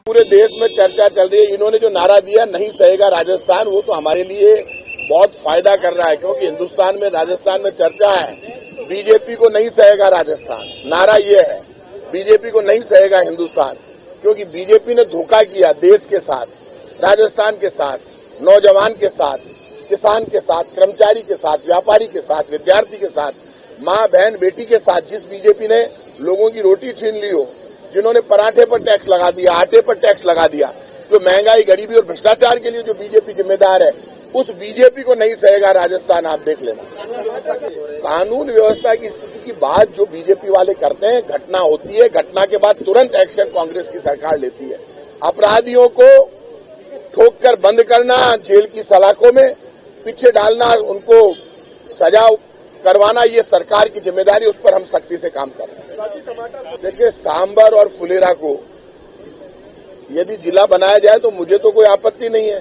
पूरे देश में चर्चा चल रही है। इन्होंने जो नारा दिया नहीं सहेगा राजस्थान, वो तो हमारे लिए बहुत फायदा कर रहा है, क्योंकि हिंदुस्तान में राजस्थान में चर्चा है बीजेपी को नहीं सहेगा राजस्थान। नारा ये है बीजेपी को नहीं सहेगा हिंदुस्तान, क्योंकि बीजेपी ने धोखा किया देश के साथ, राजस्थान के साथ, नौजवान के साथ, किसान के साथ, कर्मचारी के साथ, व्यापारी के साथ, विद्यार्थी के साथ, माँ बहन बेटी के साथ। जिस बीजेपी ने लोगों की रोटी छीन ली हो, जिन्होंने पराठे पर टैक्स लगा दिया, आटे पर टैक्स लगा दिया, जो महंगाई, गरीबी और भ्रष्टाचार के लिए जो बीजेपी जिम्मेदार है, उस बीजेपी को नहीं सहेगा राजस्थान। आप देख लेना। कानून व्यवस्था की स्थिति की बात जो बीजेपी वाले करते हैं, घटना होती है, घटना के बाद तुरंत एक्शन कांग्रेस की सरकार लेती है। अपराधियों को ठोक कर बंद करना, जेल की सलाखों में पीछे डालना, उनको सजा करवाना, ये सरकार की जिम्मेदारी, उस पर हम सख्ती से काम कर रहे हैं। देखिए, सांबर और फुलेरा को यदि जिला बनाया जाए तो मुझे तो कोई आपत्ति नहीं है,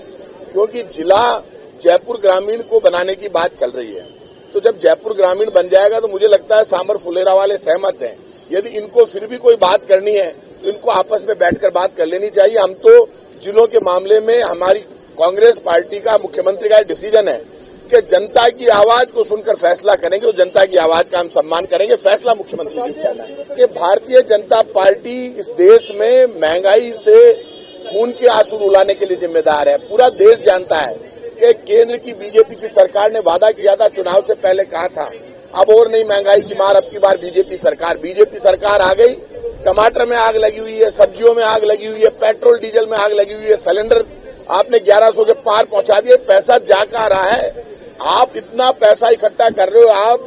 क्योंकि जिला जयपुर ग्रामीण को बनाने की बात चल रही है। तो जब जयपुर ग्रामीण बन जाएगा तो मुझे लगता है सांबर फुलेरा वाले सहमत हैं। यदि इनको फिर भी कोई बात करनी है तो इनको आपस में बैठकर बात कर लेनी चाहिए। हम तो जिलों के मामले में हमारी कांग्रेस पार्टी का, मुख्यमंत्री का डिसीजन है कि जनता की आवाज को सुनकर फैसला करेंगे, और जनता की आवाज का हम सम्मान करेंगे। फैसला मुख्यमंत्री जी का है कि भारतीय जनता पार्टी इस देश में महंगाई से खून के आंसू रुलाने के लिए जिम्मेदार है। पूरा देश जानता है कि केंद्र की बीजेपी की सरकार ने वादा किया था, चुनाव से पहले कहा था अब और नहीं महंगाई की मार, अब की बार बीजेपी सरकार आ गई। टमाटर में आग लगी हुई है, सब्जियों में आग लगी हुई है, पेट्रोल डीजल में आग लगी हुई है, सिलेंडर आपने 1100 के पार पहुंचा दिए। पैसा जा कहाँ रहा है? आप इतना पैसा इकट्ठा कर रहे हो, आप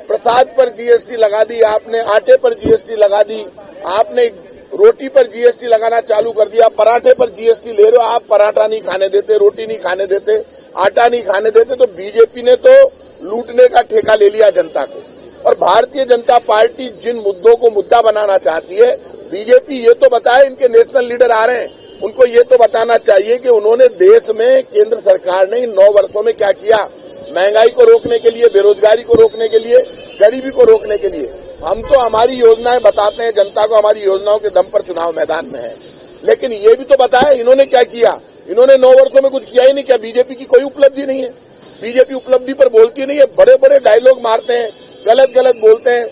प्रसाद पर जीएसटी लगा दी, आपने आटे पर जीएसटी लगा दी, आपने रोटी पर जीएसटी लगाना चालू कर दिया, पराठे पर जीएसटी ले रहे हो। आप पराठा नहीं खाने देते, रोटी नहीं खाने देते, आटा नहीं खाने देते, तो बीजेपी ने तो लूटने का ठेका ले लिया जनता को। और भारतीय जनता पार्टी जिन मुद्दों को मुद्दा बनाना चाहती है, बीजेपी ये तो बताए, इनके नेशनल लीडर आ रहे हैं, उनको ये तो बताना चाहिए कि उन्होंने देश में, केंद्र सरकार ने इन 9 वर्षों में क्या किया, महंगाई को रोकने के लिए, बेरोजगारी को रोकने के लिए, गरीबी को रोकने के लिए। हम तो हमारी योजनाएं बताते हैं जनता को, हमारी योजनाओं के दम पर चुनाव मैदान में है, लेकिन ये भी तो बताया इन्होंने क्या किया। इन्होंने 9 वर्षों में कुछ किया ही नहीं। क्या बीजेपी की कोई उपलब्धि नहीं है? बीजेपी उपलब्धि पर बोलती नहीं है, बड़े बड़े डायलॉग मारते हैं, गलत गलत बोलते हैं,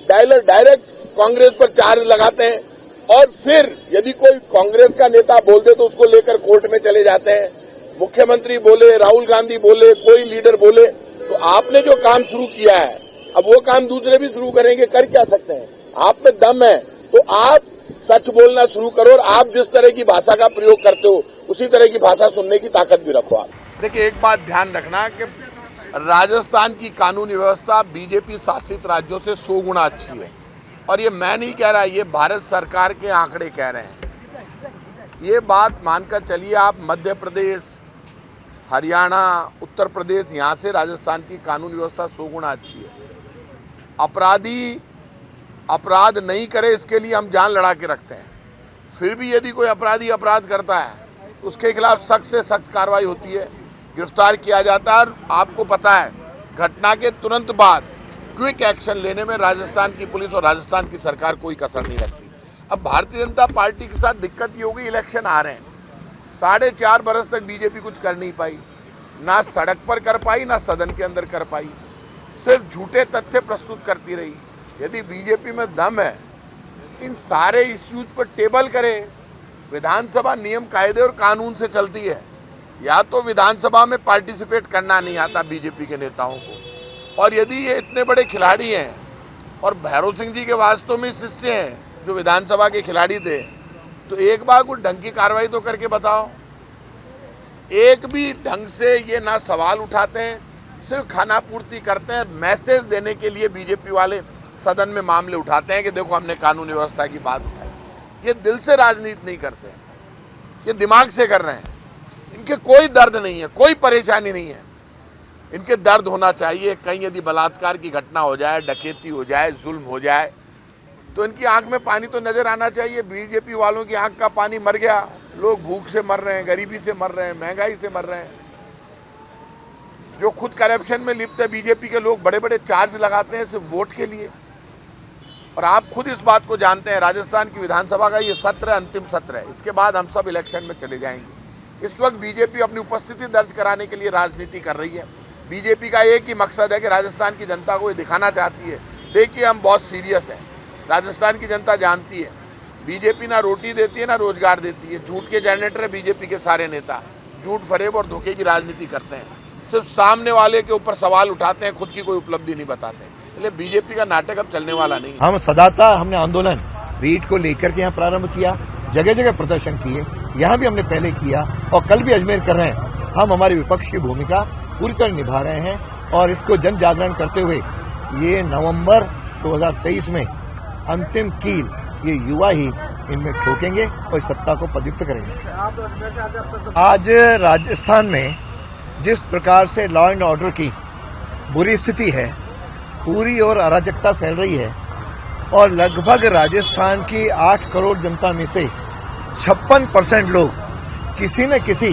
डायरेक्ट कांग्रेस पर चार्ज लगाते हैं, और फिर यदि कोई कांग्रेस का नेता बोल दे तो उसको लेकर कोर्ट में चले जाते हैं। मुख्यमंत्री बोले, राहुल गांधी बोले, कोई लीडर बोले, तो आपने जो काम शुरू किया है अब वो काम दूसरे भी शुरू करेंगे। कर क्या सकते हैं? आप में दम है तो आप सच बोलना शुरू करो, और आप जिस तरह की भाषा का प्रयोग करते हो उसी तरह की भाषा सुनने की ताकत भी रखो। आप देखिए, एक बात ध्यान रखना कि राजस्थान की कानूनी व्यवस्था बीजेपी शासित राज्यों से 100 गुना अच्छी है, और ये मैं नहीं कह रहा, ये भारत सरकार के आंकड़े कह रहे हैं। ये बात मानकर चलिए आप, मध्य प्रदेश, हरियाणा, उत्तर प्रदेश, यहाँ से राजस्थान की कानून व्यवस्था 100 गुना अच्छी है। अपराधी अपराध नहीं करे इसके लिए हम जान लड़ा के रखते हैं। फिर भी यदि कोई अपराधी अपराध करता है उसके खिलाफ सख्त से सख्त कार्रवाई होती है, गिरफ्तार किया जाता है। और आपको पता है, घटना के तुरंत बाद क्विक एक्शन लेने में राजस्थान की पुलिस और राजस्थान की सरकार कोई कसर नहीं रखती। अब भारतीय जनता पार्टी के साथ दिक्कत ये होगी, इलेक्शन आ रहे हैं, 4.5 बरस तक बीजेपी कुछ कर नहीं पाई, ना सड़क पर कर पाई, ना सदन के अंदर कर पाई, सिर्फ झूठे तथ्य प्रस्तुत करती रही। यदि बीजेपी में दम है, इन सारे इश्यूज पर टेबल करे। विधानसभा नियम कायदे और कानून से चलती है। या तो विधानसभा में पार्टिसिपेट करना नहीं आता बीजेपी के नेताओं को, और यदि ये इतने बड़े खिलाड़ी हैं और भैरव सिंह जी के वास्तव में शिष्य हैं जो विधानसभा के खिलाड़ी थे, तो एक बार कुछ ढंग की कार्रवाई तो करके बताओ। एक भी ढंग से ये ना सवाल उठाते हैं, सिर्फ खाना पूर्ति करते हैं। मैसेज देने के लिए बीजेपी वाले सदन में मामले उठाते हैं कि देखो हमने कानून व्यवस्था की बात उठाई। ये दिल से राजनीति नहीं करते, ये दिमाग से कर रहे हैं। इनके कोई दर्द नहीं है, कोई परेशानी नहीं है। इनके दर्द होना चाहिए, कहीं यदि बलात्कार की घटना हो जाए, डकैती हो जाए, जुल्म हो जाए, तो इनकी आंख में पानी तो नजर आना चाहिए। बीजेपी वालों की आंख का पानी मर गया, लोग भूख से मर रहे हैं, गरीबी से मर रहे हैं, महंगाई से मर रहे हैं। जो खुद करप्शन में लिप्त है बीजेपी के लोग, बड़े बड़े चार्ज लगाते हैं सिर्फ वोट के लिए, और आप खुद इस बात को जानते हैं, राजस्थान की विधानसभा का ये सत्र अंतिम सत्र है। इसके बाद हम सब इलेक्शन में चले जाएंगे। इस वक्त बीजेपी अपनी उपस्थिति दर्ज कराने के लिए राजनीति कर रही है। बीजेपी का एक ही मकसद है कि राजस्थान की जनता को ये दिखाना चाहती है, देखिए हम बहुत सीरियस हैं। राजस्थान की जनता जानती है, बीजेपी ना रोटी देती है ना रोजगार देती है। झूठ के जनरेटर है बीजेपी के सारे नेता, झूठ फरेब और धोखे की राजनीति करते हैं, सिर्फ सामने वाले के ऊपर सवाल उठाते हैं, खुद की कोई उपलब्धि नहीं बताते। इसलिए बीजेपी का नाटक अब चलने वाला नहीं। हम सदाता हमने आंदोलन रीट को लेकर के यहाँ प्रारंभ किया, जगह जगह प्रदर्शन किए, यहाँ भी हमने पहले किया और कल भी अजमेर कर रहे हैं। हम हमारी विपक्ष की भूमिका पूरी तरह निभा रहे हैं और इसको जन जागरण करते हुए ये नवंबर 2023 में अंतिम कील ये युवा ही इनमें ठोकेंगे और सत्ता को पदच्युत करेंगे। आज राजस्थान में जिस प्रकार से लॉ एंड ऑर्डर की बुरी स्थिति है, पूरी और अराजकता फैल रही है और लगभग राजस्थान की 8 करोड़ जनता में से 56% लोग किसी न किसी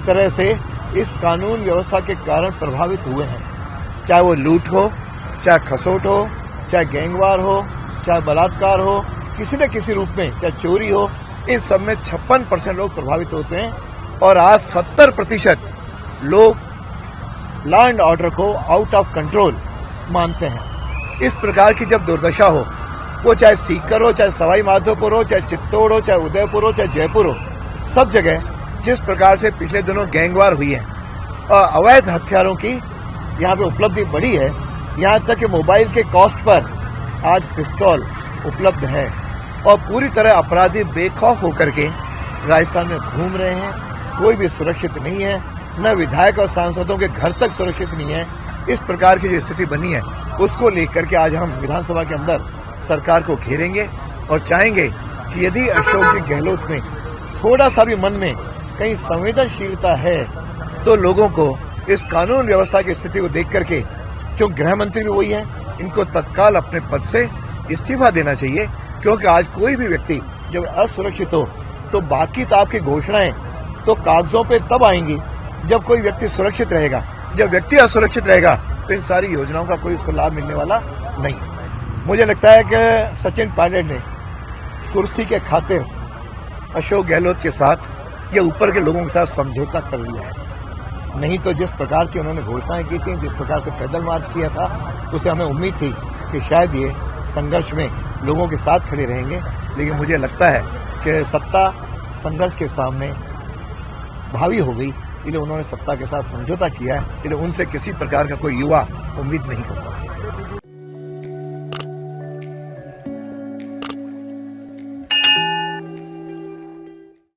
तरह से इस कानून व्यवस्था के कारण प्रभावित हुए हैं। चाहे वो लूट हो, चाहे खसोट हो, चाहे गैंगवार हो, चाहे बलात्कार हो, किसी न किसी रूप में, चाहे चोरी हो, इन सब में 56% लोग प्रभावित होते हैं और आज 70% लोग लॉ एंड ऑर्डर को आउट ऑफ कंट्रोल मानते हैं। इस प्रकार की जब दुर्दशा हो, वो चाहे सीकर हो, चाहे सवाई माधोपुर हो, चाहे चित्तौड़ हो, चाहे उदयपुर हो, चाहे जयपुर हो, सब जगह जिस प्रकार से पिछले दिनों गैंगवार हुई है और अवैध हथियारों की यहाँ पे उपलब्धि बढ़ी है, यहाँ तक कि मोबाइल के कॉस्ट पर आज पिस्तौल उपलब्ध है और पूरी तरह अपराधी बेखौफ होकर के राजस्थान में घूम रहे हैं। कोई भी सुरक्षित नहीं है, न विधायक और सांसदों के घर तक सुरक्षित नहीं है। इस प्रकार की जो स्थिति बनी है उसको लेकर के आज हम विधानसभा के अंदर सरकार को घेरेंगे और चाहेंगे कि यदि अशोक जी गहलोत में थोड़ा सा भी मन में कहीं संवेदनशीलता है तो लोगों को इस कानून व्यवस्था की स्थिति को देख करके, जो गृह मंत्री भी वही है, इनको तत्काल अपने पद से इस्तीफा देना चाहिए। क्योंकि आज कोई भी व्यक्ति जब असुरक्षित हो तो बाकी तो आपकी घोषणाएं तो कागजों पे तब आएंगी जब कोई व्यक्ति सुरक्षित रहेगा। जब व्यक्ति असुरक्षित रहेगा तो इन सारी योजनाओं का कोई उसको लाभ मिलने वाला नहीं। मुझे लगता है कि सचिन पायलट ने कुर्सी के खातिर अशोक गहलोत के साथ या ऊपर के लोगों के साथ समझौता कर लिया है। नहीं तो जिस प्रकार की उन्होंने घोषणाएं की थी, जिस प्रकार से पैदल मार्च किया था, उसे हमें उम्मीद थी कि शायद ये संघर्ष में लोगों के साथ खड़े रहेंगे। लेकिन मुझे लगता है कि सत्ता संघर्ष के सामने भावी हो गई, इसलिए उन्होंने सत्ता के साथ समझौता किया है। इसलिए उनसे किसी प्रकार का कोई युवा उम्मीद नहीं करता।